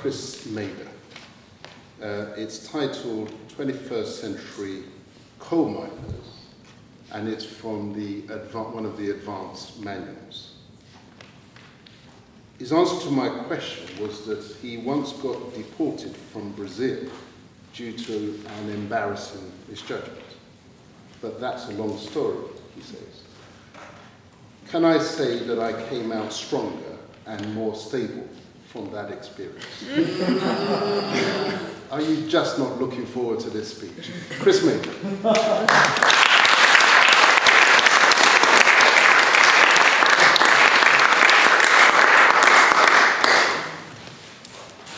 Chris Mader. It's titled 21st-century Coal Miners, and it's from one of the advanced manuals. His answer to my question was that he once got deported from Brazil due to an embarrassing misjudgment. But that's a long story, he says. Can I say that I came out stronger and more stable from that experience? Are you just not looking forward to this speech? Chris Mader.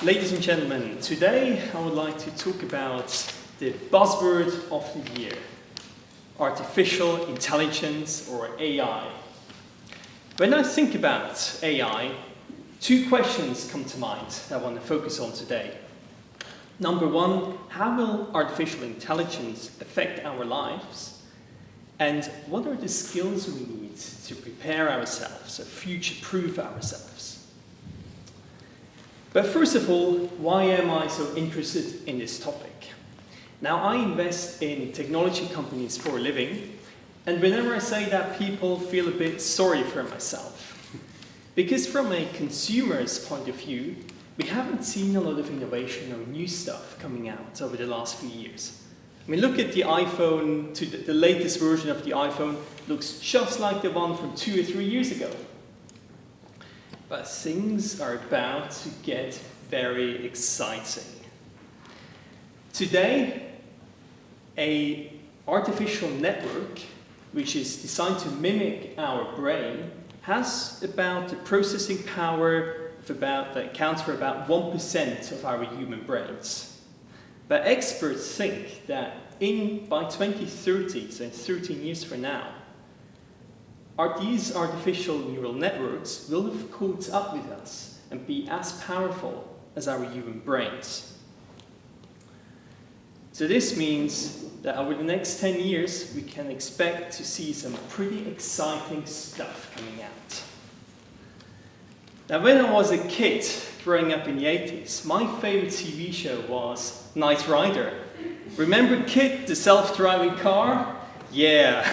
Ladies and gentlemen, today I would like to talk about the buzzword of the year, artificial intelligence, or AI. When I think about AI, two questions come to mind that I want to focus on today. Number one, how will artificial intelligence affect our lives? And what are the skills we need to prepare ourselves, or future-proof ourselves? But first of all, why am I so interested in this topic? Now, I invest in technology companies for a living, and whenever I say that, people feel a bit sorry for myself. Because from a consumer's point of view, we haven't seen a lot of innovation or new stuff coming out over the last few years. I mean, look at the iPhone, the latest version of the iPhone looks just like the one from 2 or 3 years ago. But things are about to get very exciting. Today, an artificial network, which is designed to mimic our brain, has about the processing power of that accounts for about 1% of our human brains. But experts think that by 2030, so in 13 years from now, these artificial neural networks will have caught up with us and be as powerful as our human brains. So this means that over the next 10 years, we can expect to see some pretty exciting stuff coming out. Now, when I was a kid growing up in the 80s, my favorite TV show was Knight Rider. Remember KITT, the self-driving car? Yeah.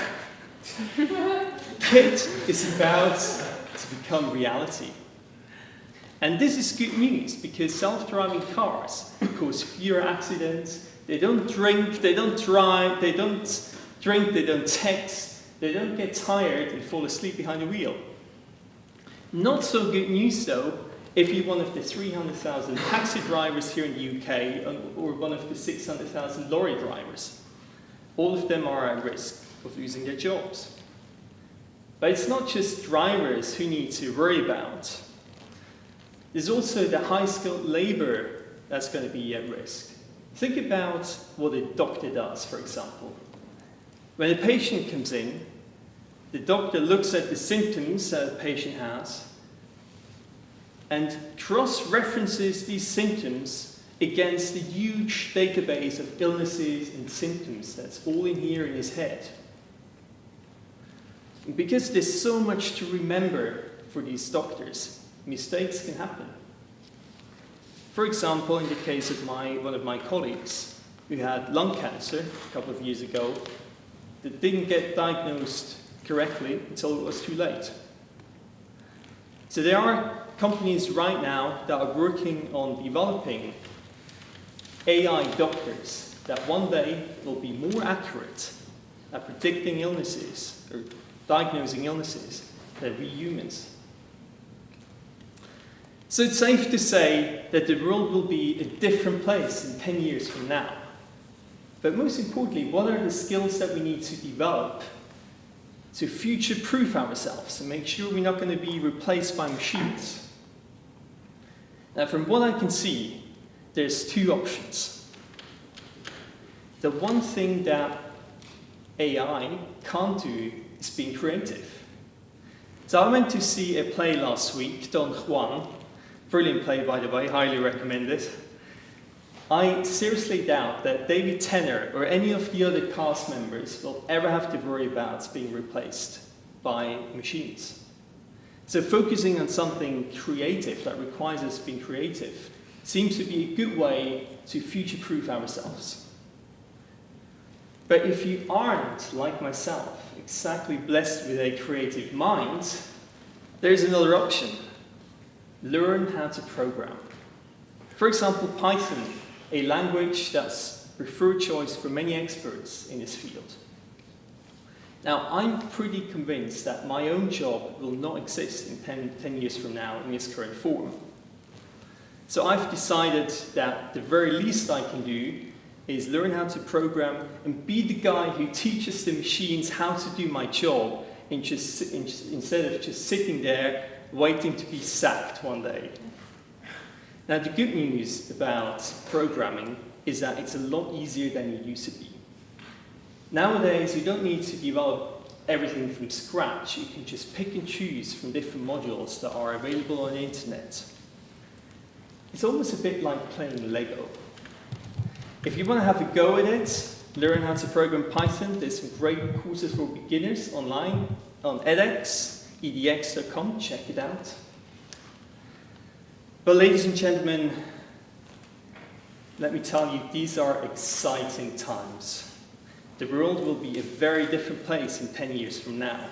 KITT is about to become reality. And this is good news, because self-driving cars cause fewer accidents. They don't drink, they don't drive, they don't drink, they don't text, they don't get tired and fall asleep behind the wheel. Not so good news, though, if you're one of the 300,000 taxi drivers here in the UK or one of the 600,000 lorry drivers. All of them are at risk of losing their jobs. But it's not just drivers who need to worry about. There's also the high-skilled labor that's going to be at risk. Think about what a doctor does, for example. When a patient comes in, the doctor looks at the symptoms that the patient has and cross-references these symptoms against the huge database of illnesses and symptoms that's all in here in his head. And because there's so much to remember for these doctors, mistakes can happen. For example, in the case of one of my colleagues who had lung cancer a couple of years ago, that didn't get diagnosed correctly until it was too late. So there are companies right now that are working on developing AI doctors that one day will be more accurate at predicting illnesses or diagnosing illnesses than we humans. So it's safe to say that the world will be a different place in 10 years from now. But most importantly, what are the skills that we need to develop to future-proof ourselves and make sure we're not going to be replaced by machines? Now, from what I can see, there's two options. The one thing that AI can't do is being creative. So I went to see a play last week, Don Juan. Brilliant play, by the way, highly recommend it. I seriously doubt that David Tennant or any of the other cast members will ever have to worry about being replaced by machines. So focusing on something creative that requires us being creative seems to be a good way to future-proof ourselves. But if you aren't, like myself, exactly blessed with a creative mind, there's another option. Learn how to program. For example, Python, a language that's preferred choice for many experts in this field. Now, I'm pretty convinced that my own job will not exist in 10 years from now in its current form. So I've decided that the very least I can do is learn how to program and be the guy who teaches the machines how to do my job instead of just sitting there waiting to be sacked one day. Now, the good news about programming is that it's a lot easier than it used to be. Nowadays, you don't need to develop everything from scratch. You can just pick and choose from different modules that are available on the internet. It's almost a bit like playing Lego. If you want to have a go at it, learn how to program Python, there's some great courses for beginners online on edX, edx.com, check it out. But ladies and gentlemen, let me tell you, these are exciting times. The world will be a very different place in 10 years from now.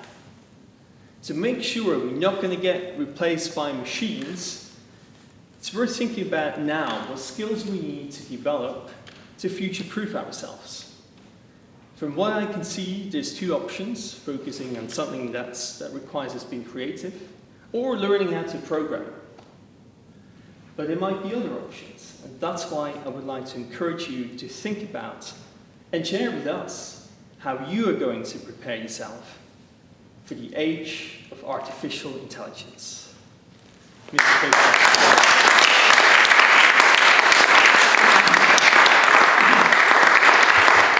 To make sure we're not going to get replaced by machines, it's worth thinking about now what skills we need to develop to future-proof ourselves. From what I can see, there's two options: focusing on something that requires us being creative, or learning how to program. But there might be other options, and that's why I would like to encourage you to think about and share with us how you are going to prepare yourself for the age of artificial intelligence. Mr. President.